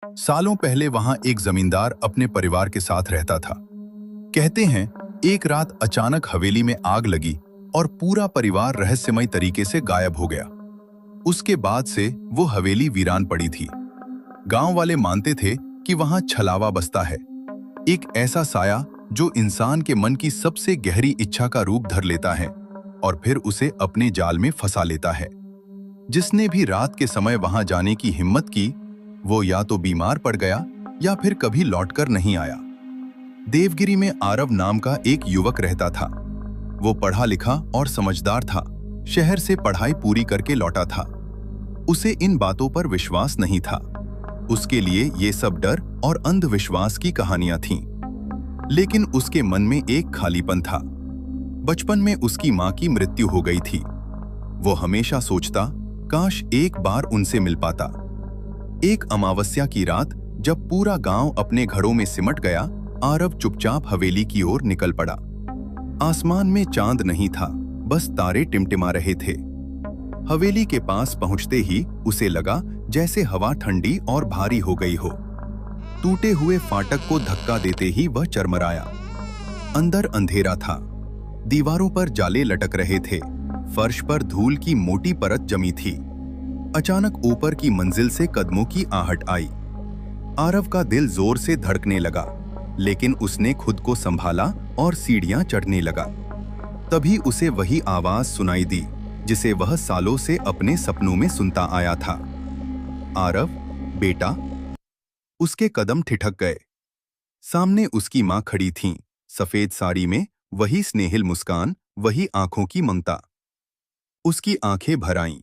सालों पहले वहां एक जमींदार अपने परिवार के साथ रहता था। कहते हैं एक रात अचानक हवेली में आग लगी और पूरा परिवार रहस्यमय तरीके से गायब हो गया। उसके बाद से वो हवेली वीरान पड़ी थी। गांव वाले मानते थे कि वहां छलावा बसता है, एक ऐसा साया जो इंसान के मन की सबसे गहरी इच्छा का रूप धर लेता है और फिर उसे अपने जाल में फंसा लेता है। जिसने भी रात के समय वहां जाने की हिम्मत की, वो या तो बीमार पड़ गया या फिर कभी लौटकर नहीं आया। देवगिरी में आरव नाम का एक युवक रहता था। वो पढ़ा लिखा और समझदार था। शहर से पढ़ाई पूरी करके लौटा था। उसे इन बातों पर विश्वास नहीं था। उसके लिए ये सब डर और अंधविश्वास की कहानियां थीं। लेकिन उसके मन में एक खालीपन था। बचपन में उसकी मां की मृत्यु हो गई थी। वो हमेशा सोचता, काश एक बार उनसे मिल पाता। एक अमावस्या की रात जब पूरा गांव अपने घरों में सिमट गया, आरव चुपचाप हवेली की ओर निकल पड़ा। आसमान में चांद नहीं था, बस तारे टिमटिमा रहे थे। हवेली के पास पहुंचते ही उसे लगा जैसे हवा ठंडी और भारी हो गई हो। टूटे हुए फाटक को धक्का देते ही वह चरमराया। अंदर अंधेरा था। दीवारों पर जाले लटक रहे थे। फर्श पर धूल की मोटी परत जमी थी। अचानक ऊपर की मंजिल से कदमों की आहट आई। आरव का दिल जोर से धड़कने लगा, लेकिन उसने खुद को संभाला और सीढ़ियां चढ़ने लगा। तभी उसे वही आवाज सुनाई दी जिसे वह सालों से अपने सपनों में सुनता आया था। आरव, बेटा। उसके कदम ठिठक गए। सामने उसकी मां खड़ी थीं, सफेद साड़ी में, वही स्नेहिल मुस्कान, वही आंखों की ममता। उसकी आंखें भर आईं।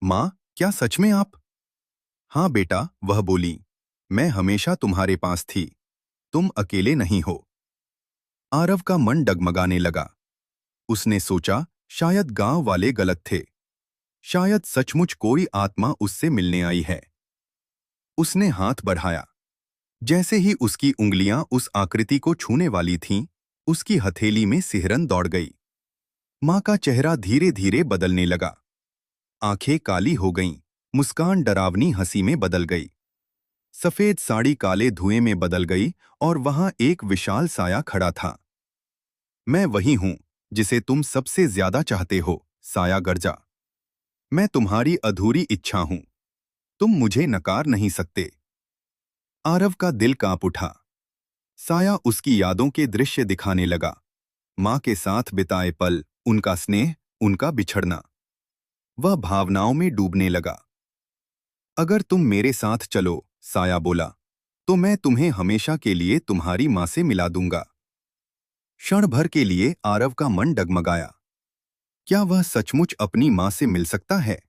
मां, क्या सच में आप? हाँ बेटा, वह बोली। मैं हमेशा तुम्हारे पास थी। तुम अकेले नहीं हो। आरव का मन डगमगाने लगा। उसने सोचा, शायद गांव वाले गलत थे। शायद सचमुच कोई आत्मा उससे मिलने आई है। उसने हाथ बढ़ाया। जैसे ही उसकी उंगलियां उस आकृति को छूने वाली थीं, उसकी हथेली में सिहरन दौड़ गई। मां का चेहरा धीरे धीरे बदलने लगा। आंखें काली हो गईं, मुस्कान डरावनी हंसी में बदल गई। सफेद साड़ी काले धुएं में बदल गई और वहां एक विशाल साया खड़ा था। मैं वही हूं जिसे तुम सबसे ज्यादा चाहते हो, साया गरजा। मैं तुम्हारी अधूरी इच्छा हूं। तुम मुझे नकार नहीं सकते। आरव का दिल कांप उठा। साया उसकी यादों के दृश्य दिखाने लगा। मां के साथ बिताए पल, उनका स्नेह, उनका बिछड़ना। वह भावनाओं में डूबने लगा। अगर तुम मेरे साथ चलो, साया बोला, तो मैं तुम्हें हमेशा के लिए तुम्हारी मां से मिला दूंगा। क्षण भर के लिए आरव का मन डगमगाया। क्या वह सचमुच अपनी मां से मिल सकता है?